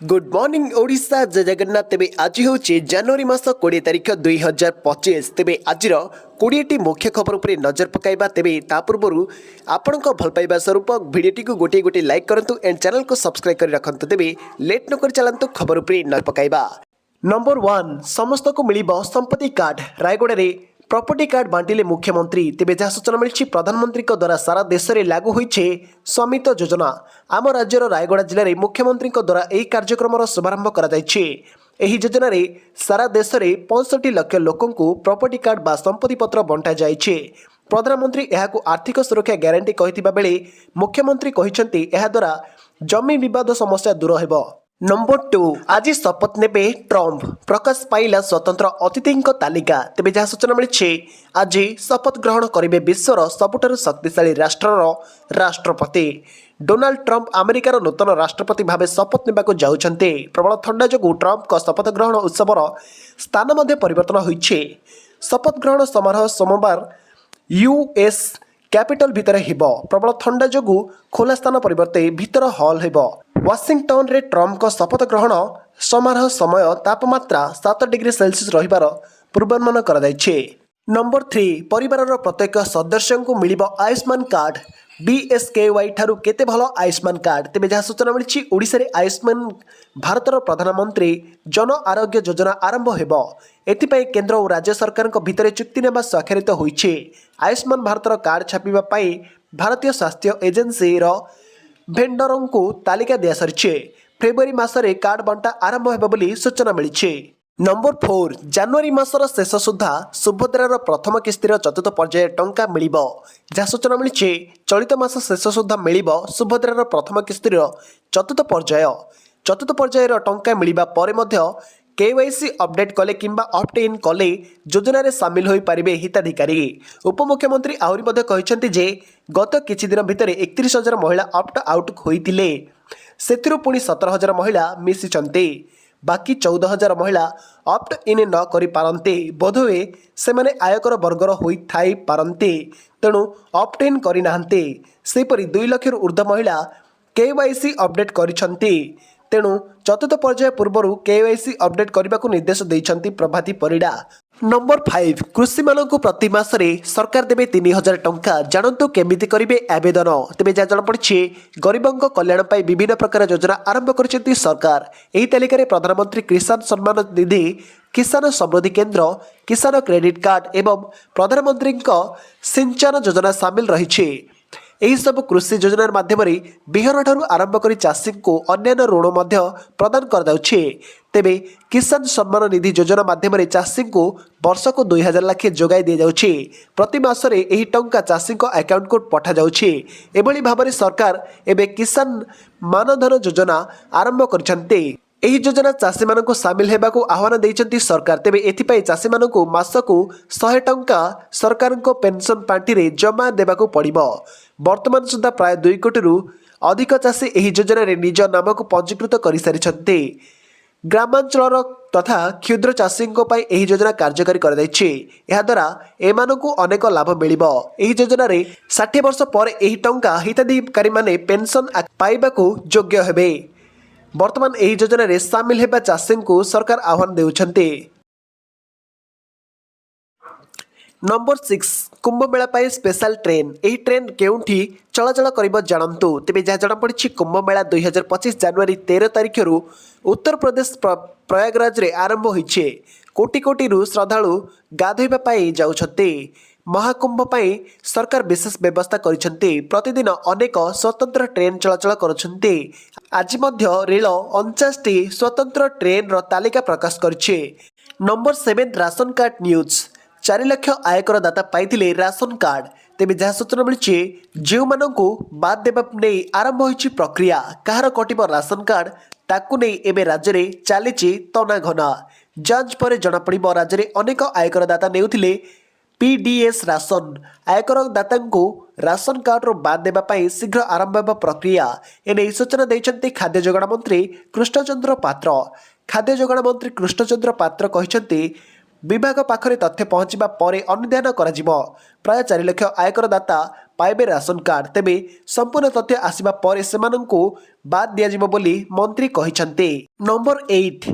Good morning Odisha जय जगन्नाथ तेबे आज हूँ जनवरी मास 20 तारिख 2025 तेबे आज 20टी मुख्य खबर उपर नजर पकाइबा तेबे ता पूर्व आपण भल पाइबा स्वरूप भिडियोटी को गोटे गोटे लाइक करंतु एंड चैनल को सब्सक्राइब कर रखंतु तेबे लेट न कर चलंतु खबर उपर नजर पकाइबा। नंबर 1 समस्त को मिलिबो संपत्ति कार्ड रायगढ़ रे प्रॉपर्टी कार्ड बांटिले मुख्यमंत्री तेबे जहाँ सूचना मिली प्रधानमंत्री द्वारा सारा देश में लागू होइछे स्वामित्व योजना। आम राज्यर रायगढ़ जिले में मुख्यमंत्री द्वारा यह कार्यक्रम शुभारंभ करा योजना रे सारा देश में 65 लाख लोकंकु प्रॉपर्टी कार्ड बा संपत्ति पत्र बंटा जाइछे। प्रधानमंत्री यहाकु आर्थिक सुरक्षा ग्यारंटी कहिथिबा बेले मुख्यमंत्री कहिसेंती एहा द्वारा जमी विवाद समस्या दूर हेबो। नंबर 2 आज शपथ नेबे ट्रम्प प्रकाश पाइला स्वतंत्र अतिथि तालिका तेबे जहाँ सूचना मिली आज शपथ ग्रहण करेंगे विश्वर सबुठारु शक्तिशाली राष्ट्रर राष्ट्रपति डोनाल्ड ट्रम्प अमेरिकार नूतन राष्ट्रपति भाव शपथ नेबाकु जाउछन्ते। प्रबल थंडा जोगु ट्रम्प शपथ ग्रहण उत्सवर स्थान मध्य परिवर्तन होइछे। शपथ ग्रहण समारोह सोमवार यूएस कैपिटल भितर हेबो। प्रबल थंडा जोगु खोला स्थान परिवर्ते भितर हॉल हेबो। वाशिंगटन रे ट्रम्प शपथ ग्रहण समारोह समय तापमात्रा 7 डिग्री सेल्सियस रहिबार पूर्वानुमान करा जायछे। नंबर 3 परिवारर प्रत्येक सदस्य को मिलिबो आयुष्मान कार्ड बीएसकेवाई ठारू केते भलो आयुष्मान कार्ड तेबे जहाँ सूचना मिली ओडिशा रे आयुष्मान भारतर प्रधानमंत्री जन आरोग्य योजना आरंभ हेबो। एथिपाई केंद्र और राज्य सरकार भितर चुक्तिनामा स्वाक्षरित होइछे। आयुष्मान भारतर कार्ड छापिबा पाई भारतीय स्वास्थ्य एजेंसी रो भेंडरों को तालिका दिया सारी फेब्रुआरी मासरे कार्ड बंटा आरंभ हेबो बोली सूचना मिली। नंबर 4 जनवरी मासर शेष सुधा सुभद्रार प्रथम किस्तिर चतुर्थ पर्याय टंका मिलिबो। जहाँ सूचना मिली चलित मास शेष सुधा मिलिबो सुभद्रार प्रथम किस्तिर चतुर्थ पर्यायर टंका मिलिबा परे मध्य केवाईसी अपडेट कले किंबा ऑप्ट इन कले योजना रे सामिल होई पारिबे हिताधिकारी। उपमुख्यमंत्री आहुरी मध्य कहिसेंती जे गत किछि दिन भितर 31,000 महिला ऑप्ट आउट होइतिले सेथिरु पुणी 17,000 महिला मिसिचंती बाकी 14,000 महिला ऑप्ट इन न करि पारंते बोधवे से माने आयकर वर्गर होई थाई पारंते तेणु ऑप्ट इन करि नाहंते। सेपरि 2 लाख ऊर्ध्व महिला केवाईसी अपडेट करिसंती तेणु चतुर्थ पर्याय पूर्व केवाईसी अपडेट करने को निर्देश देइछंती प्रभाती परिडा। नंबर 5 कृषि मानक प्रति मासरे सरकार देवे 3,000 टंका जानतु केमिति करिवे आवेदन तेबे जा जण पड़छि गरीबों कल्याण पाई विभिन्न प्रकार योजना आरंभ करिसेंती सरकार। एही तालिका प्रधानमंत्री किसान सम्मान निधि किसान समृद्धि केंद्र किसान क्रेडिट कार्ड एवं प्रधानमंत्री सिंचन योजना सामिल रही। यही सब कृषि योजना माध्यम विहन ठारू आरंभ कर चाषी को अन्य ऋण प्रदान कर तेबे किसान सम्मान निधि योजना माध्यम चाषी को वर्ष को 2,000 लाख जोगाई दि जाउछि। प्रति मासरे एही टंका चाषी अकाउंट को पठा जाउछि। एभली भाबरे सरकार एबे किसान मानधन योजना आरंभ करछन्ते। एही योजना चाषी मानक सामिल हेबाकू आह्वान देइछन्ती सरकार। तेबे एथिपाई चाषी मानक मासकू 100 टंका सरकार को पेंशन पार्टी रे जमा देबाकू पड़िबो। वर्तमान सुधा प्राय 2 कोटी अधिक चाषी एही योजना रे निज नाम को पंजीकृत कर सारिछन्ते। ग्रामांचल तथा क्षुद्र चाषी एही योजना कार्यकारी कर दैछि। एहा द्वारा एमानकू अनेक लाभ मिलिबो। एही योजना रे 60 वर्ष पर एही टंका हिताधिकारी माने पेंशन पाइबाकू योग्य हेबे। वर्तमान एही योजना रे सामिल हेबा चाषी को सरकार आह्वान देउछन्ते। नंबर 6 कुंभ मेला पाई स्पेशल ट्रेन एही ट्रेन केउंठी चलाचल करिबो जानंतु तेबे जहाँ जଣା पड़िछि कुंभ मेला 2025 जनवरी 13 तारिख रु उत्तर प्रदेश प्रयागराज रे आरंभ होइछे। कोटी कोटी रु श्रद्धालु गाधोइबा पाई जाउछन्ते। महाकुंभ पाई सरकार विशेष व्यवस्था करिसन्ते। प्रतिदिन अनेक स्वतंत्र ट्रेन चलाचल करुछन्ते। आज मध्य रेल 49टी स्वतंत्र ट्रेन रो तालिका प्रकाश करिछे। Number 7 ration card news 4 lakh आयकर दाता पाइथिले राशन कार्ड तेबे जहाँ सूचना मिली जो मानू बाद देवा नहीं आरंभ होइछि प्रक्रिया कहार कटिब राशन कार्ड ताकू नहीं एबे राज्य रे चली तनाघना जांच पर जना पड़िबो राज्य रे अनेक आयकर दाता नेउथिले पीडीएस राशन आयकर दाता को राशन कार्ड रो बाद देवा पाई शीघ्र आरंभ होबा प्रक्रिया एने सूचना दैछन्ते खाद्य जोगाण मंत्री कृष्णचंद्र पात्र। खाद्य जोगाण मंत्री कृष्णचंद्र पात्र कहिसन्ते विभाग पाखरे तथ्य पहुँचवा पर अनुधान करा प्राय 4 लाख आयकर दाता पाइबे राशन कार्ड तेबे संपूर्ण तथ्य आसिबा परे सेमानंकु बाद दियाजिबो बोली मंत्री कहिसंते। नंबर 8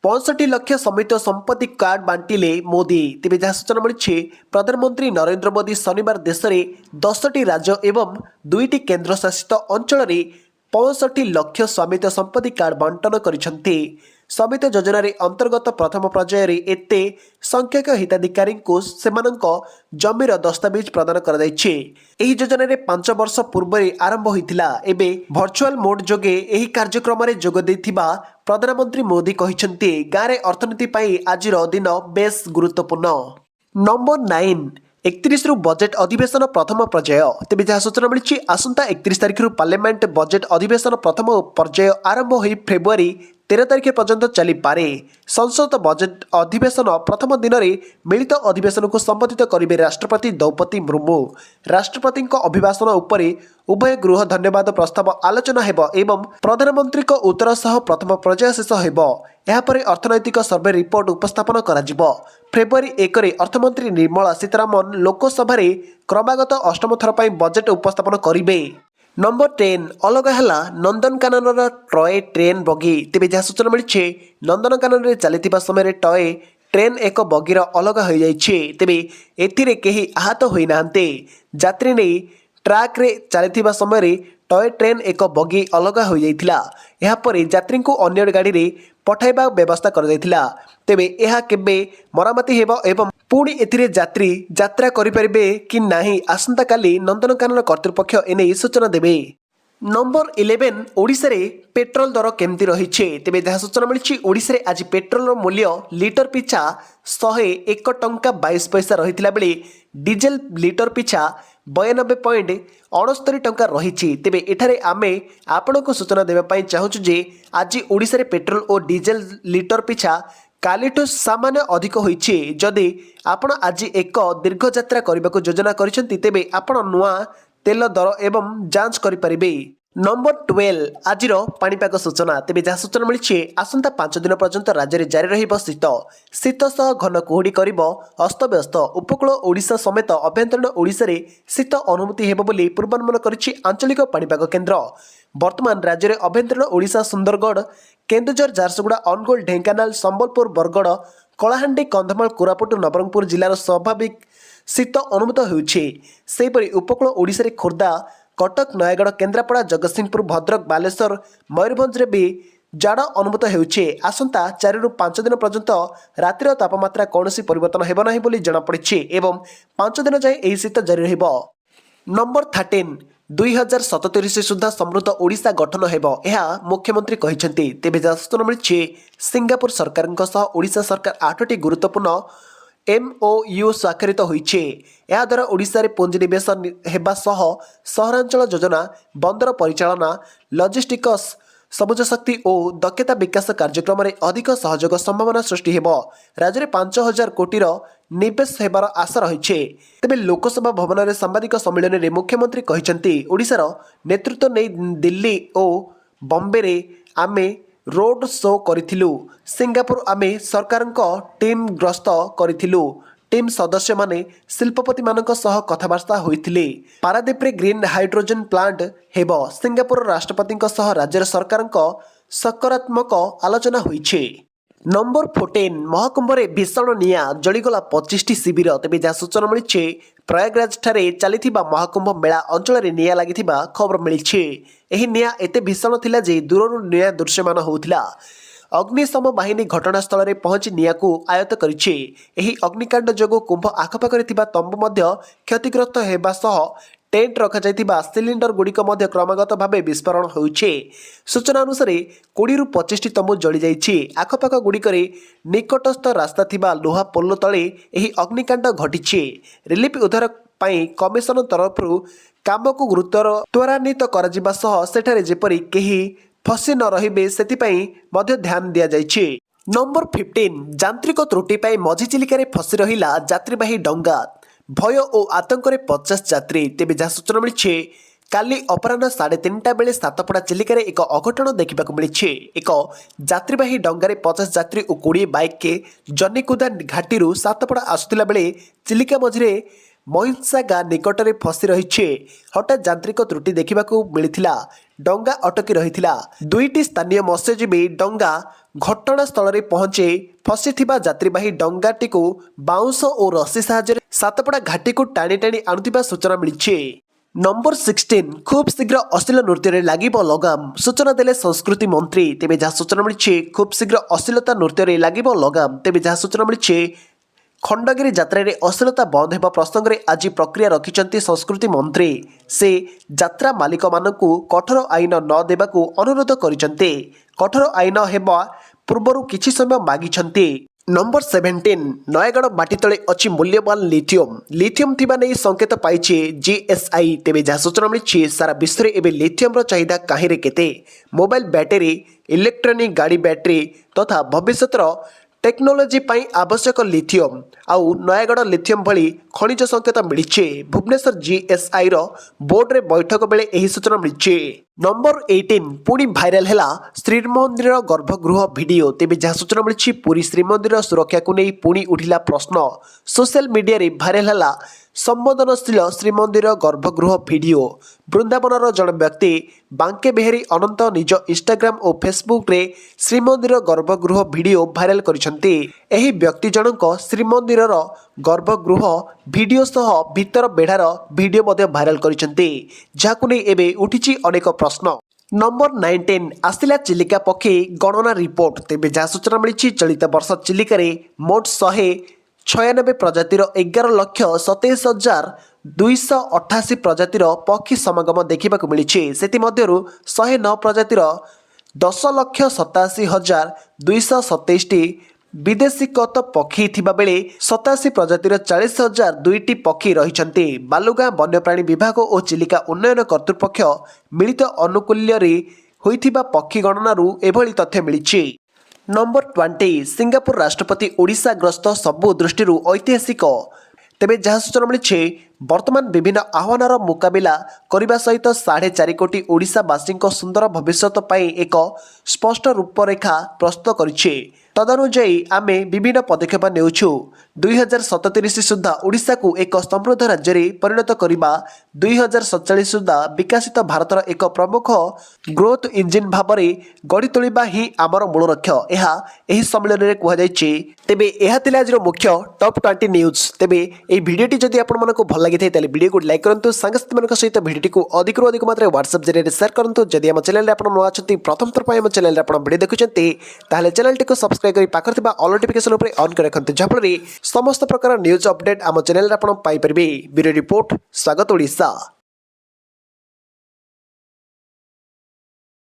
65 लाख समित संपत्ति कार्ड बांटिले मोदी तेज जहाँ सूचना मिली प्रधानमंत्री नरेंद्र मोदी शनिवार देश में 10टी राज्य एवं 2टी केन्द्र शासित अंचल 65 लाख स्वामित्व संपत्ति कार्ड बंटन करिसेंती। स्वामित्व योजन अंतर्गत प्रथम पर्यायर एते संख्यक हिताधिकारी को सेमानंक जमीर दस्तावेज प्रदान कर योजन 5 वर्ष पूर्व आरंभ होता। एबे भर्चुआल मोड जोगे एही कार्यक्रम में जोग देथिबा प्रधानमंत्री मोदी कहिसेंती गाँव में अर्थनीति पाई आजिर दिन बेस गुरुत्वपूर्ण। नंबर 9 31 रु बजेट अधिवेशन प्रथम पर्याय तेज जहाँ सूचना मिली आसंता 31 तारिख पार्लियामेंट बजेट अधिवेशन प्रथम पर्याय आरंभ हो फेब्रुआरी 13 तारिख पर्यंत चली पारे। संसद बजेट अधिवेशन प्रथम दिन में मिलित अधिवेशन को संबोधित करेंगे राष्ट्रपति द्रौपदी मुर्मू। राष्ट्रपति अभिभाषण उपरे उभय गृह धन्यवाद प्रस्ताव आलोचना हेब एवं प्रधानमंत्री उत्तर सह प्रथम पर्याय शेष हेब। यापर अर्थनैतिक सर्वे रिपोर्ट उपस्थापन करा फेब्रुआरी 1 अर्थमंत्री निर्मला सीतारामन लोकसभा क्रमागत अष्टम थर पर बजेट उपस्थापन करेंगे। नंबर 10 अलग है नंदनकानन टॉय ट्रेन बगी तेज जहाँ सूचना मिली नंदनकानन चली समय टॉय ट्रेन एक बगीर अलग हो जाए तेरे एथिरे कहीं आहत होना यात्री नहीं ट्रैक रे चली समय टॉय ट्रेन एक बगी अलग हो जाता। यापर यात्री को अन्य गाड़ी रे पठाइबा व्यवस्था कर तेबे यह केबे मरामती हेब एवं पुणी एथिरे यात्री यात्रा करिपारिबे कि नाही आसंता काली नंदनकानन कर्तृपक्ष एने सूचना देबे। नंबर 11 ओडिशा रे पेट्रोल दर केमती रही तेज जहाँ सूचना मिली ओडिशा रे आज पेट्रोल मूल्य लिटर पिछा 101 टंका 22 पैसा रही बेले डीजेल लिटर पिछा 92.69 टंका रही। तेबे एठारे आमे आपण को सूचना देवाई चाहूँ जे आज ओडिशा रे पेट्रोल और डीजेल लिटर पिछा कालीठू सामान्य अधिक होइछे। जदि आपण आज एक दीर्घ यात्रा करने को योजना करिसेंती तेबे आपण नुआ तेल दर एवं जांच करिपारिबे। नंबर 12 आज पाणीपाग सूचना तेज जहाँ सूचना मिली आसंता 5 दिन पर्यंत राज्य में जारी रहिब शीत शीत सह घन कुहुड़ी करिब अस्तव्यस्त उपकूल ओडिशा समेत अभ्यंतरीण ओडिशा रे शीत अनुभूति हेब बोली पूर्वानुमान करिछि आंचलिक पाणीपाग केन्द्र। वर्तमान राज्य में अभ्यंतरीण ओडिशा सुंदरगढ़ केन्दुझर झारसुगुड़ा अनुगोल ढेंकानाल संबलपुर बरगढ़ कलाहांडी कंधमाल कोरापुट नवरंगपुर जिलार स्वाभाविक शीत अनुभूत होपरी उपकूल ओडिशा रे खोर्धा कटक नयगढ़ केन्द्रापड़ा जगतसिंहपुर भद्रक बालेश्वर मयूरभंज भी जाड़ अनुभूत होउछे। आसंता 4 रु 5 दिन पर्यंत रातिर तापमात्रा कौन परिवर्तन हेब नाही बोली जଣାपड़ी एवं 5 दिन जाए यही शीत जारी रहिब। नंबर 13 2077 सुधा समृद्ध ओडिशा गठन हेब यह मुख्यमंत्री कहिसेंती। तेबे सूचना मिली सिंगापुर सरकार ओडिशा सरकार 8टी गुरुत्वपूर्ण MOU स्वाक्षरित होइछे। या द्वारा ओडिशा रे पुंजीनिवेश हेबा सह सहरांचल योजना बंदर परिचालना लॉजिस्टिक्स सबुज शक्ति और दक्षता विकास कार्यक्रम में अधिक सहयोग संभावना सृष्टि हेब। राज्य में 5000 कोटीर निवेश हेबार आशा रही। तेबे लोकसभा भवन में सांबादिक सम्मेलन में मुख्यमंत्री कहिसेंती ओडिशार नेतृत्व नहीं दिल्ली और बॉम्बे रे आमे रोड शो करिथिलु सिंगापुर आमे सरकार टीम ग्रस्त करिथिलु टीम सदस्य माने शिल्पपति मानक सह कथबार्ता होइथिले। पारादीप रे ग्रीन हाइड्रोजन प्लांट हेब सिंगापुर राष्ट्रपति सह राज्य सरकार सकारात्मक आलोचना होइछे। नंबर 14 महाकुंभ रे भीषण निया जलिगला 25टी शिविर तेज जहाँ सूचना मिली प्रयागराज ठारे चलीथिबा महाकुंभ मेला अंचल रे निया लागिथिबा खबर मिली। एही निया एते भीषण थिला जे दूरनु निया दृश्यमान होउथिला। अग्निशम बाहिनी घटनास्थल में पहुंची निया को आयत्त करिछे। एही अग्निकांड जोगो कुंभ आखपाखरे थिबा तंबू मध्य क्षतिग्रस्त हेबा सह टेंट रखा जाइथिबा सिलिंडर गुड़िक मध्य क्रमागत भाव विस्फोरण होउछे। सूचना अनुसार 20 रु 25टी तंबू जली जाइछे। आखपाख गुड़िक निकटस्थ रास्ता थिबा लोहा पोल तले एही अग्निकांड घटिछे। रिलीफ उद्धार पाई कमिशन तरफ काम को गुरुत्वर त्वरान्वित कराजिबा सह सेठारे जेपरि केही फसी न रहिबे सेतिपाई मध्य ध्यान दिया जाइछे। नंबर 15 यांत्रिक त्रुटि पाई मझी चिलिका रे फसी रहिला यात्रीवाही डंगा भय और आतंक 50 यात्री। तेज जहाँ सूचना मिली काली अपराह 3:30 बेले सातपड़ा चिलिका एक अघटन देखा मिली। एक यात्रीवाही डंगारे 50 यात्री और 20 बाइक के जन्नीकुदा घाटी सातपड़ा आसुला बेले चिलिका मझे ମହିଂସା ଗାଁ ନିକଟରେ ଫସି ରହିଛି। ହଠାତ୍ ଯାନ୍ତ୍ରିକ ତ୍ରୁଟି ଦେଖିବାକୁ ମିଳିଥିଲା। ଡଙ୍ଗା ଅଟକି ରହିଥିଲା। ଦୁଇଟି ସ୍ଥାନୀୟ ମତ୍ସ୍ୟଜୀବୀ ଡଙ୍ଗା ଘଟଣାସ୍ଥଳରେ ପହଞ୍ଚି ଫସିଥିବା ଯାତ୍ରୀବାହୀ ଡଙ୍ଗାଟିକୁ ବାଉଁଶ ଓ ରଶି ସାହାଯ୍ୟରେ ସାତପଡ଼ା ଘାଟିକୁ ଟାଣି ଟାଣି ଆଣୁଥିବା ସୂଚନା ମିଳିଛି। ନମ୍ବର 16 ଖୁବ୍ ଶୀଘ୍ର ଅଶ୍ଳୀଳ ନୃତ୍ୟରେ ଲାଗିବ ଲଗାମ, ସୂଚନା ଦେଲେ ସଂସ୍କୃତି ମନ୍ତ୍ରୀ। ତେବେ ଯାହା ସୂଚନା ମିଳିଛି ଖୁବ୍ ଶୀଘ୍ର ଅଶ୍ଳୀଳତା ନୃତ୍ୟରେ ଲାଗିବ ଲଗାମ। ତେବେ ଯାହା ସୂଚନା ମିଳିଛି ଖଣ୍ଡଗିରି ଯାତ୍ରାରେ ଅଶ୍ଳୀଳତା ବନ୍ଦ ହେବା ପ୍ରସଙ୍ଗରେ ଆଜି ପ୍ରକ୍ରିୟା ରଖିଛନ୍ତି ସଂସ୍କୃତି ମନ୍ତ୍ରୀ। ସେ ଯାତ୍ରା ମାଲିକମାନଙ୍କୁ କଠୋର ଆଇନ ନ ଦେବାକୁ ଅନୁରୋଧ କରିଛନ୍ତି। କଠୋର ଆଇନ ହେବା ପୂର୍ବରୁ କିଛି ସମୟ ମାଗିଛନ୍ତି। ନମ୍ବର 17 ନୟାଗଡ଼ ମାଟି ତଳେ ଅଛି ମୂଲ୍ୟବାନ ଲିଥିୟମ୍। ଲିଥିୟମ୍ ଥିବା ନେଇ ସଂକେତ ପାଇଛି ଜିଏସ୍ଆଇ। ତେବେ ଯାହା ସୂଚନା ମିଳିଛି ସାରା ବିଶ୍ୱରେ ଏବେ ଲିଥିୟମ୍ର ଚାହିଦା କାହିଁରେ କେତେ? ମୋବାଇଲ ବ୍ୟାଟେରୀ, ଇଲେକ୍ଟ୍ରୋନିକ୍ ଗାଡ଼ି ବ୍ୟାଟେରୀ ତଥା ଭବିଷ୍ୟତର ଟେକ୍ନୋଲୋଜି ପାଇଁ ଆବଶ୍ୟକ ଲିଥିୟମ୍। ଆଉ ନୟାଗଡ଼ ଲିଥିୟମ୍ ଭଳି ଖଣିଜ ସଂକେତ ମିଳିଛି। ଭୁବନେଶ୍ୱର ଜିଏସ୍ଆଇର ବୋର୍ଡରେ ବୈଠକ ବେଳେ ଏହି ସୂଚନା ମିଳିଛି। ନମ୍ବର 18 ପୁଣି ଭାଇରାଲ ହେଲା ଶ୍ରୀମନ୍ଦିର ଗର୍ଭଗୃହ ଭିଡ଼ିଓ। ତେବେ ଯାହା ସୂଚନା ମିଳିଛି ପୁରୀ ଶ୍ରୀମନ୍ଦିର ସୁରକ୍ଷାକୁ ନେଇ ପୁଣି ଉଠିଲା ପ୍ରଶ୍ନ। ସୋସିଆଲ ମିଡ଼ିଆରେ ଭାଇରାଲ ହେଲା ସମ୍ବେଦନଶୀଳ ଶ୍ରୀମନ୍ଦିର ଗର୍ଭଗୃହ ଭିଡ଼ିଓ। ବୃନ୍ଦାବନର ଜଣେ ବ୍ୟକ୍ତି ବାଙ୍କେ ବିହାରୀ ଅନନ୍ତ ନିଜ ଇନଷ୍ଟାଗ୍ରାମ ଓ ଫେସବୁକରେ ଶ୍ରୀମନ୍ଦିର ଗର୍ଭଗୃହ ଭିଡ଼ିଓ ଭାଇରାଲ କରିଛନ୍ତି। ଏହି ବ୍ୟକ୍ତି ଜଣଙ୍କ ଶ୍ରୀମନ୍ଦିରର ଗର୍ଭଗୃହ ଭିଡ଼ିଓ ସହ ଭିତର ବେଢ଼ାର ଭିଡ଼ିଓ ମଧ୍ୟ ଭାଇରାଲ କରିଛନ୍ତି, ଯାହାକୁ ନେଇ ଏବେ ଉଠିଛି ଅନେକ ପ୍ରଶ୍ନ। ନମ୍ବର 19 ଆସିଲା ଚିଲିକା ପକ୍ଷୀ ଗଣନା ରିପୋର୍ଟ। ତେବେ ଯାହା ସୂଚନା ମିଳିଛି ଚଳିତ ବର୍ଷ ଚିଲିକାରେ ମୋଟ 196 ପ୍ରଜାତିର 11,27,288 ପ୍ରଜାତିର ପକ୍ଷୀ ସମାଗମ ଦେଖିବାକୁ ମିଳିଛି। ସେଥିମଧ୍ୟରୁ 109 ପ୍ରଜାତିର 10,87,227ଟି ବିଦେଶୀଗତ ପକ୍ଷୀ ଥିବାବେଳେ 87 ପ୍ରଜାତିର 40,002ଟି ପକ୍ଷୀ ରହିଛନ୍ତି। ବାଲୁଗାଁ ବନ୍ୟପ୍ରାଣୀ ବିଭାଗ ଓ ଚିଲିକା ଉନ୍ନୟନ କର୍ତ୍ତୃପକ୍ଷ ମିଳିତ ଅନୁକୂଲ୍ୟରେ ହୋଇଥିବା ପକ୍ଷୀ ଗଣନାରୁ ଏଭଳି ତଥ୍ୟ ମିଳିଛି। ନମ୍ବର 20 ସିଙ୍ଗାପୁର ରାଷ୍ଟ୍ରପତି ଓଡ଼ିଶା ଗସ୍ତ ସବୁ ଦୃଷ୍ଟିରୁ ଐତିହାସିକ। ତେବେ ଯାହା ସୂଚନା ମିଳିଛି ବର୍ତ୍ତମାନ ବିଭିନ୍ନ ଆହ୍ୱାନର ମୁକାବିଲା କରିବା ସହିତ 4.5 କୋଟି ଓଡ଼ିଶାବାସୀଙ୍କ ସୁନ୍ଦର ଭବିଷ୍ୟତ ପାଇଁ ଏକ ସ୍ପଷ୍ଟ ରୂପରେଖା ପ୍ରସ୍ତୁତ କରିଛି। ତଦନୁଯାୟୀ ଆମେ ବିଭିନ୍ନ ପଦକ୍ଷେପ ନେଉଛୁ। 2037 ସୁଦ୍ଧା ଓଡ଼ିଶାକୁ ଏକ ସମୃଦ୍ଧ ରାଜ୍ୟରେ ପରିଣତ କରିବା, 2047 ସୁଦ୍ଧା ବିକଶିତ ଭାରତର ଏକ ପ୍ରମୁଖ ଗ୍ରୋଥ ଇଞ୍ଜିନ୍ ଭାବରେ ଗଢ଼ି ତୋଳିବା ହିଁ ଆମର ମୂଳ ଲକ୍ଷ୍ୟ, ଏହା ଏହି ସମ୍ମିଳନୀରେ କୁହାଯାଇଛି। ତେବେ ଏହା ଥିଲା ଆଜିର ମୁଖ୍ୟ ଟପ୍ 20 ନ୍ୟୁଜ୍। ତେବେ ଏହି ଭିଡ଼ିଓଟି ଯଦି ଆପଣମାନଙ୍କୁ ଭଲ ଲାଗିଥାଏ ତାହେଲେ ଭିଡ଼ିଓକୁ ଲାଇକ୍ କରନ୍ତୁ, ସାଙ୍ଗସାଥୀମାନଙ୍କ ସହିତ ଭିଡ଼ିଓଟିକୁ ଅଧିକରୁ ଅଧିକ ମାତ୍ରାରେ ହ୍ୱାଟ୍ସଆପ୍ ଜରିଆରେ ସେୟାର କରନ୍ତୁ। ଯଦି ଆମ ଚ୍ୟାନେଲରେ ଆପଣ ନୂଆ ଅଛନ୍ତି, ପ୍ରଥମ ଥର ପାଇଁ ଆମ ଚ୍ୟାନେଲରେ ଆପଣ ଭିଡ଼ିଓ ଦେଖୁଛନ୍ତି, ତାହେଲେ ଚ୍ୟାନେଲଟିକୁ ସବସ୍କ୍ରାଇବ୍ କରି ପାଖରେ ଥିବା ଅଲ୍ ନୋଟିଫିକେସନ୍ ଉପରେ ଅନ୍ କରି ରଖନ୍ତୁ, ଯାହାଫଳରେ ସମସ୍ତ ପ୍ରକାର ନ୍ୟୁଜ୍ ଅପଡେଟ୍ ଆମ ଚ୍ୟାନେଲରେ ଆପଣ ପାଇପାରିବେ। ବ୍ୟୁରୋ ରିପୋର୍ଟ, ସ୍ୱାଗତ ଓଡ଼ିଶା।